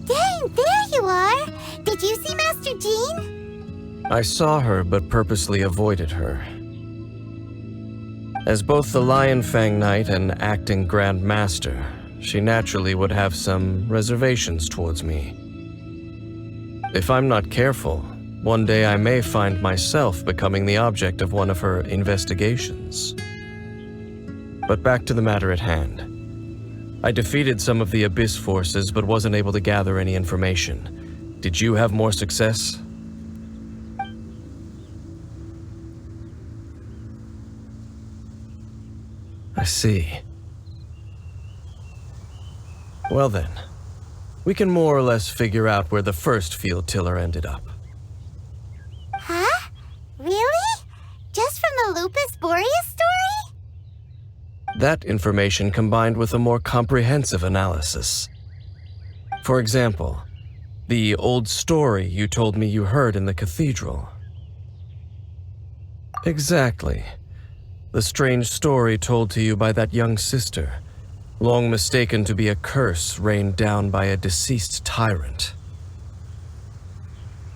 Dang, there you are! Did you see Master Jean? I saw her, but purposely avoided her. As both the Lion Fang Knight and acting Grand Master, she naturally would have some reservations towards me. If I'm not careful, one day I may find myself becoming the object of one of her investigations. But back to the matter at hand. I defeated some of the Abyss forces, but wasn't able to gather any information. Did you have more success? I see. Well then, we can more or less figure out where the first field tiller ended up. Huh? Really? Just from the Lupus Boreas story? That information combined with a more comprehensive analysis. For example, the old story you told me you heard in the cathedral. Exactly. The strange story told to you by that young sister, long mistaken to be a curse rained down by a deceased tyrant.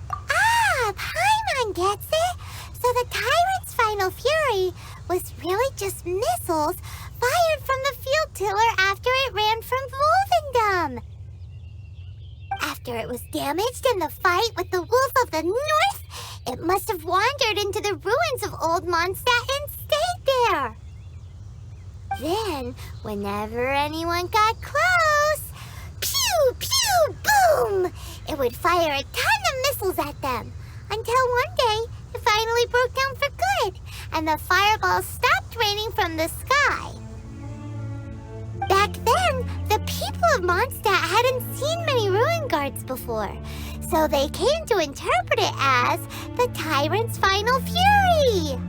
Ah, Paimon gets it! So the tyrant's final fury was really just missiles fired from the field tiller after it ran from Wolvendom. After it was damaged in the fight with the Wolf of the North, it must have wandered into the ruins of Old Mondstadt and stayed there. Then, whenever anyone got close, pew, pew, boom! It would fire a ton of missiles at them, until one day it finally broke down for good, and the fireballs stopped raining from the sky. Back then, the people of Mondstadt hadn't seen many ruin guards before, so they came to interpret it as the tyrant's final fury.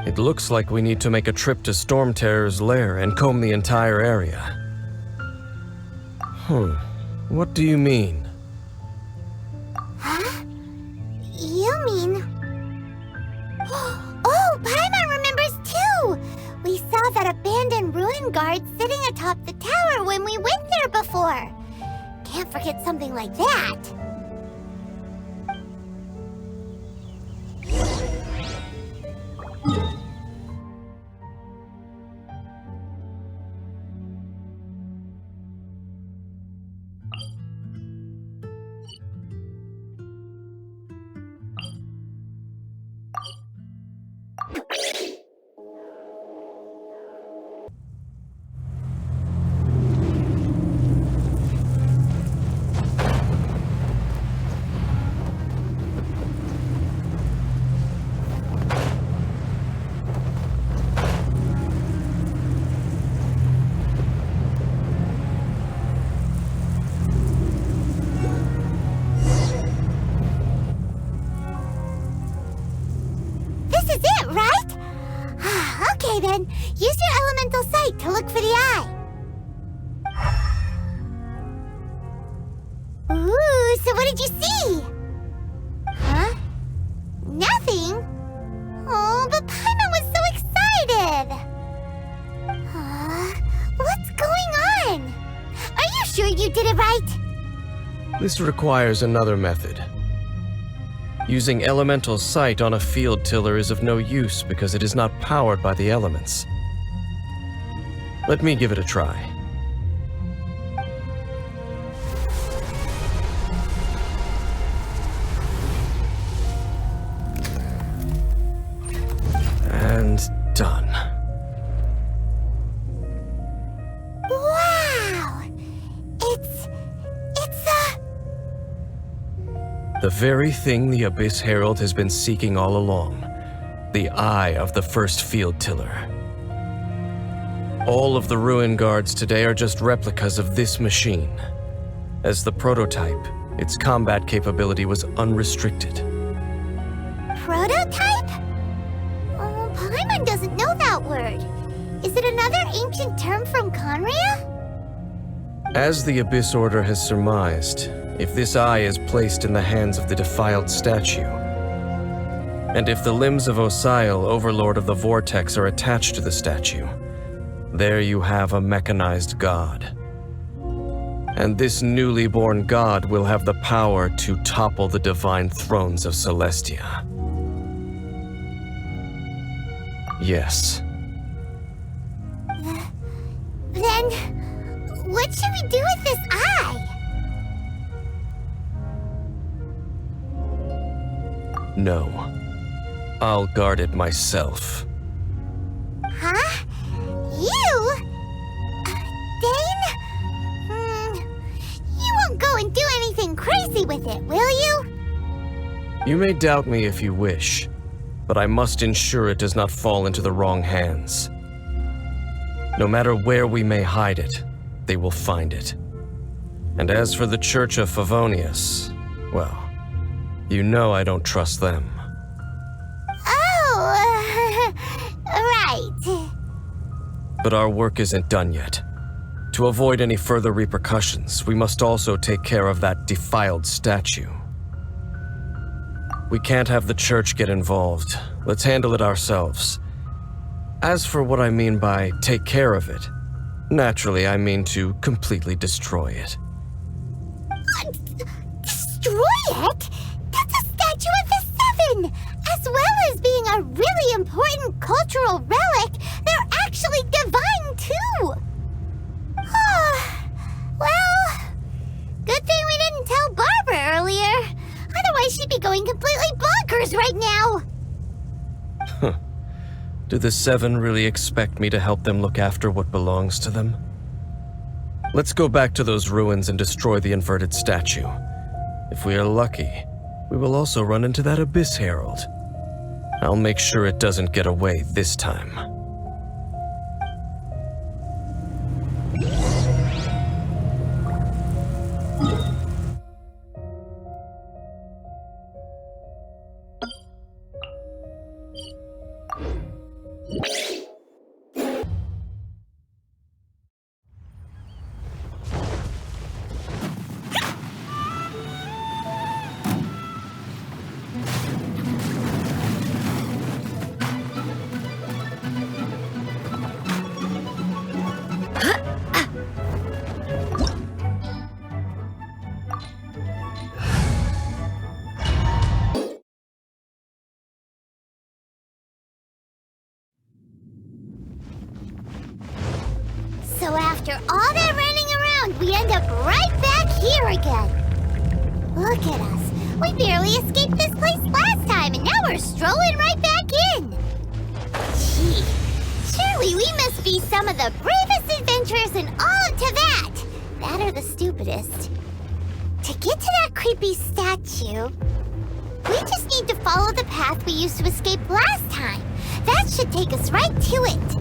It looks like we need to make a trip to Storm Terror's lair and comb the entire area. What do you mean? Huh? You mean... Oh, Paimon remembers too! We saw that abandoned ruin guard sitting atop the tower when we went there before. Can't forget something like that. Then, use your elemental sight to look for the eye. Ooh, so what did you see? Huh? Nothing? Oh, but Paimon was so excited. What's going on? Are you sure you did it right? This requires another method. Using elemental sight on a field tiller is of no use because it is not powered by the elements. Let me give it a try. And done. Wow! It's the very thing the Abyss Herald has been seeking all along. The eye of the first field tiller. All of the ruin guards today are just replicas of this machine. As the prototype, its combat capability was unrestricted. Prototype? Oh, Paimon doesn't know that word. Is it another ancient term from Conria? As the Abyss Order has surmised, if this eye is placed in the hands of the defiled statue, and if the limbs of Osial, Overlord of the Vortex, are attached to the statue, there you have a mechanized god. And this newly born god will have the power to topple the divine thrones of Celestia. Yes. Then, what should we do with this eye? No. I'll guard it myself. Huh? You? Dane? You won't go and do anything crazy with it, will you? You may doubt me if you wish, but I must ensure it does not fall into the wrong hands. No matter where we may hide it, they will find it. And as for the Church of Favonius, well, you know I don't trust them. Oh, right. But our work isn't done yet. To avoid any further repercussions, we must also take care of that defiled statue. We can't have the church get involved. Let's handle it ourselves. As for what I mean by take care of it, naturally I mean to completely destroy it. Destroy it? That's a statue of the Seven! As well as being a really important cultural relic, they're actually divine too! Well, good thing we didn't tell Barbara earlier. Otherwise she'd be going completely bonkers right now. Do the Seven really expect me to help them look after what belongs to them? Let's go back to those ruins and destroy the inverted statue. If we are lucky, we will also run into that Abyss Herald. I'll make sure it doesn't get away this time. So after all that running around, we end up right back here again. Look at us. We barely escaped this place last time, and now we're strolling right back in. Gee, surely we must be some of the bravest adventurers in all of Teyvat. That or the stupidest. To get to that creepy statue, we just need to follow the path we used to escape last time. That should take us right to it.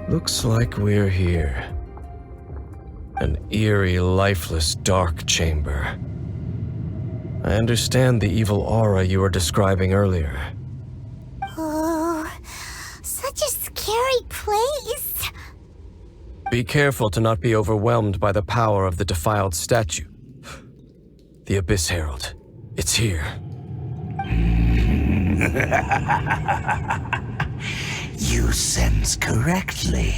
Looks like we're here. An eerie, lifeless, dark chamber. I understand the evil aura you were describing earlier. Oh, such a scary place. Be careful to not be overwhelmed by the power of the defiled statue. The Abyss Herald. It's here. You sense correctly.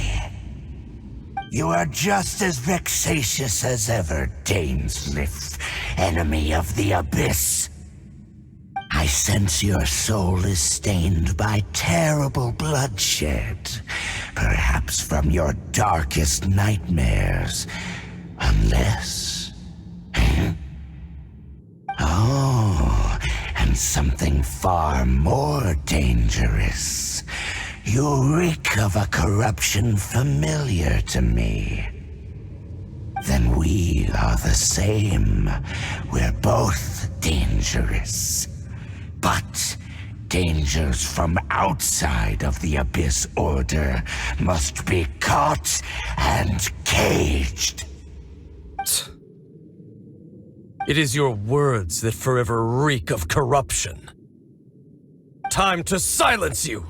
You are just as vexatious as ever, Dainsliff, enemy of the Abyss. I sense your soul is stained by terrible bloodshed, perhaps from your darkest nightmares, unless... Oh, and something far more dangerous. You reek of a corruption familiar to me. Then we are the same. We're both dangerous. But dangers from outside of the Abyss Order must be caught and caged. It is your words that forever reek of corruption. Time to silence you!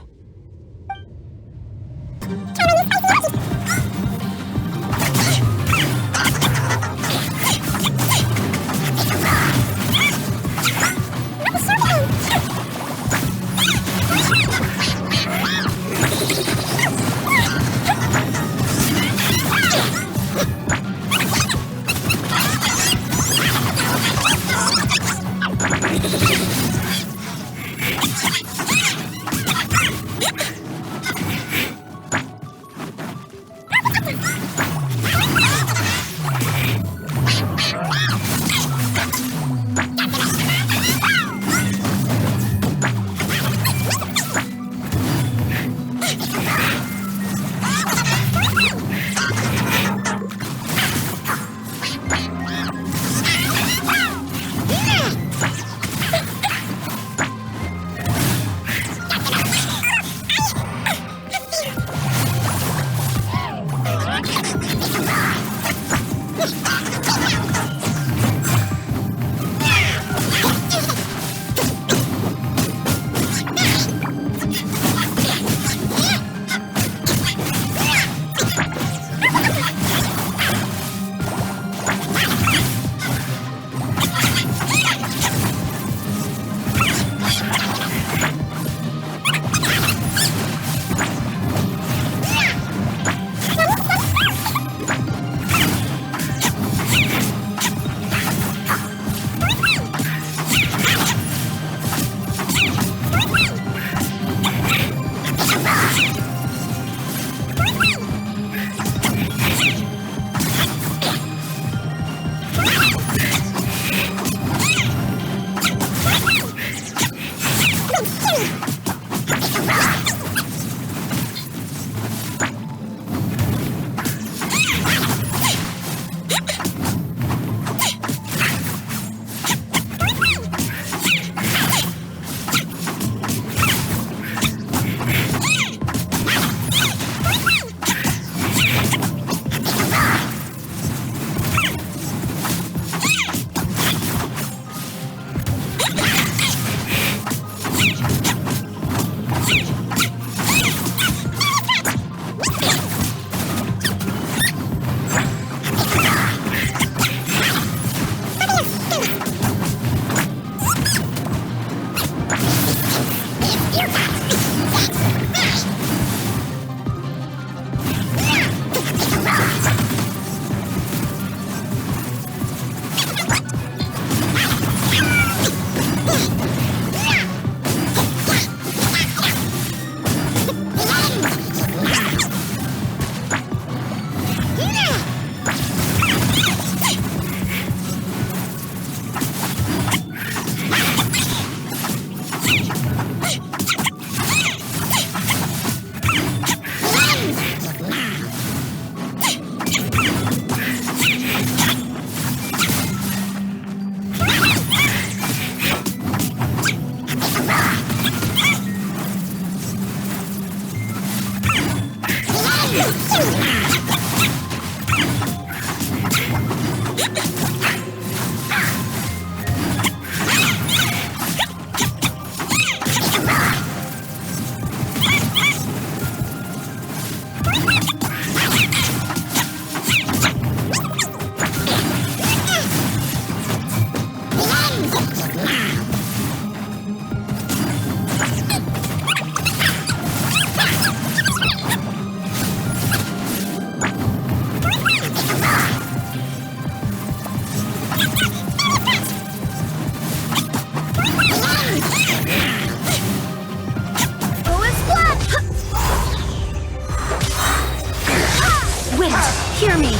Wind, hear me!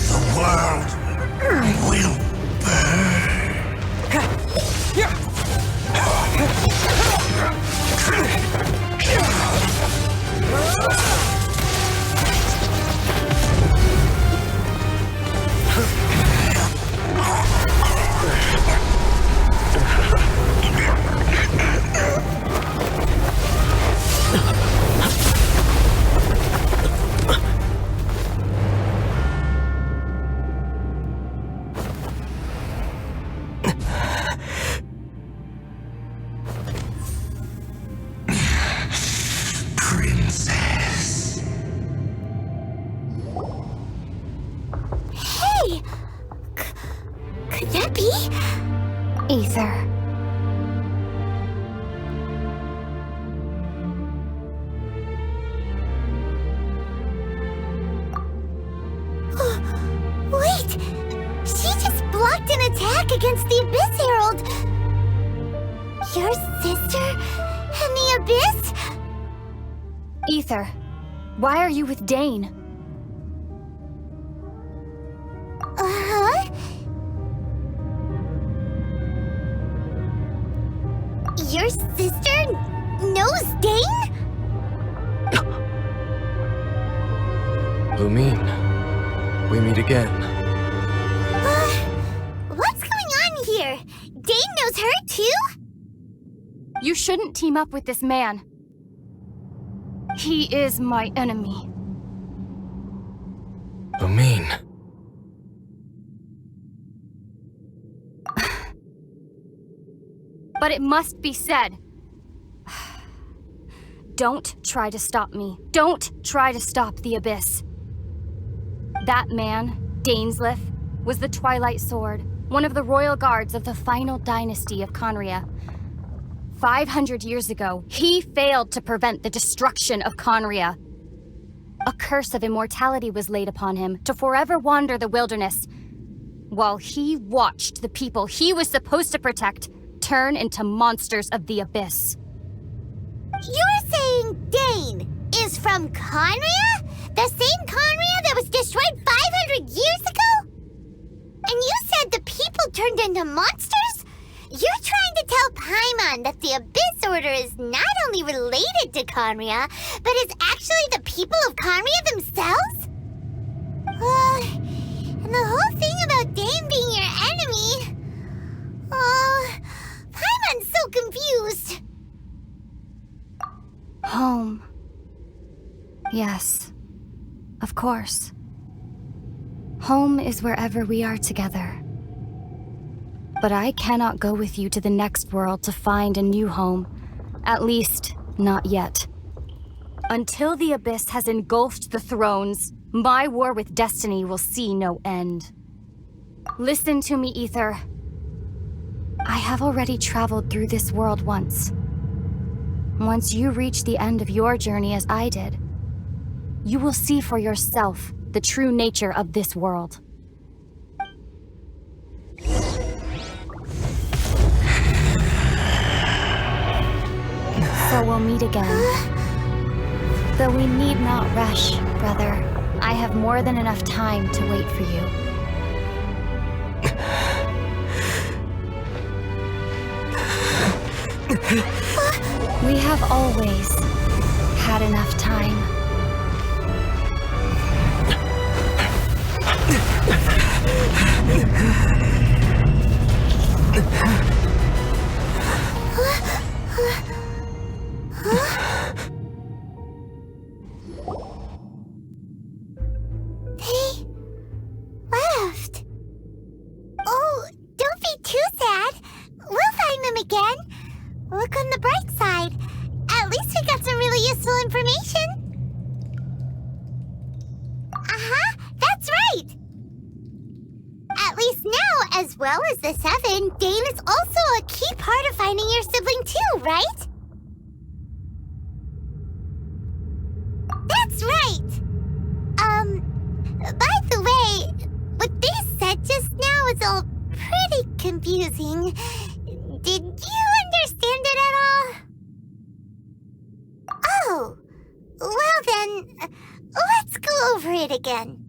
The world will burn. Princess. Hey! Could that be? Aether. Wait! She just blocked an attack against the Abyss Herald! Your sister and the Abyss? Aether, why are you with Dane? Uh-huh? Your sister knows Dane? Lumine, we meet again. What's going on here? Dane knows her too? You shouldn't team up with this man. He is my enemy. Lumine. But it must be said. Don't try to stop me. Don't try to stop the Abyss. That man, Dainsleif, was the Twilight Sword, one of the royal guards of the final dynasty of Conria. 500 years ago, he failed to prevent the destruction of Conria. A curse of immortality was laid upon him to forever wander the wilderness, while he watched the people he was supposed to protect turn into monsters of the Abyss. You're saying Dane is from Conria? The same Conria that was destroyed 500 years ago? And you said the people turned into monsters? You're trying to tell Paimon that the Abyss Order is not only related to Conria, but is actually the people of Conria themselves? And the whole thing about Dane being your enemy... Paimon's so confused. Home. Yes, of course. Home is wherever we are together. But I cannot go with you to the next world to find a new home. At least, not yet. Until the Abyss has engulfed the thrones, my war with destiny will see no end. Listen to me, Aether. I have already traveled through this world once. Once you reach the end of your journey as I did, you will see for yourself the true nature of this world. So we'll meet again. Though we need not rush, brother. I have more than enough time to wait for you. We have always had enough time. They left. Oh, don't be too sad. We'll find them again. Look on the bright side. At least we got some really useful information. Uh-huh, that's right. At least now, as well as the Seven, Dane is also a key part of finding your sibling too, right? That's right. By the way, what they said just now is all pretty confusing. Did you understand it at all? Oh, well then, let's go over it again.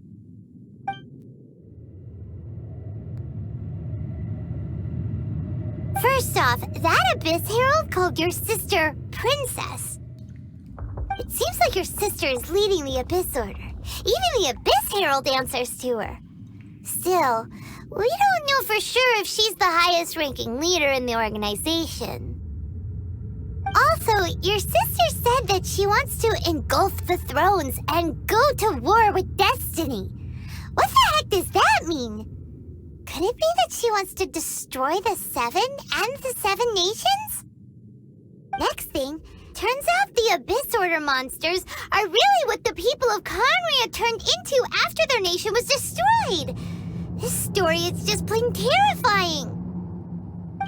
First off, that Abyss Herald called your sister Princess. It seems like your sister is leading the Abyss Order. Even the Abyss Herald answers to her. Still, we don't know for sure if she's the highest-ranking leader in the organization. Also, your sister said that she wants to engulf the thrones and go to war with Destiny. What the heck does that mean? Could it be that she wants to destroy the Seven and the Seven Nations? Next thing, turns out the Abyss Order monsters are really what the people of Conria turned into after their nation was destroyed. This story is just plain terrifying.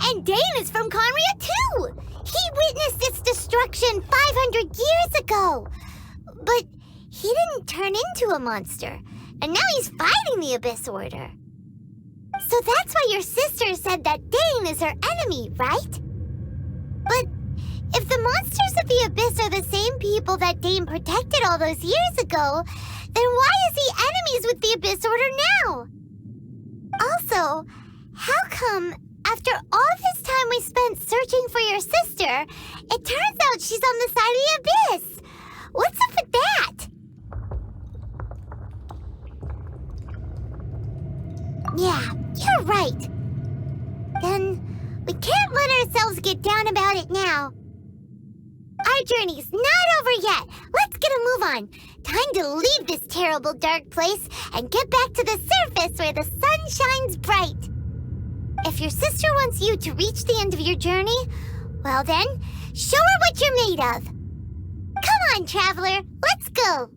And Dane is from Conria too. He witnessed its destruction 500 years ago. But he didn't turn into a monster. And now he's fighting the Abyss Order. So that's why your sister said that Dane is her enemy, right? But if the monsters of the Abyss are the same people that Dane protected all those years ago, then why is he enemies with the Abyss Order now? Also, how come after all this time we spent searching for your sister, it turns out she's on the side of the Abyss? What's up with that? Yeah, you're right. Then we can't let ourselves get down about it now. Our journey's not over yet. Let's get a move on. Time to leave this terrible dark place and get back to the surface where the sun shines bright. If your sister wants you to reach the end of your journey, well then, show her what you're made of. Come on, traveler, let's go.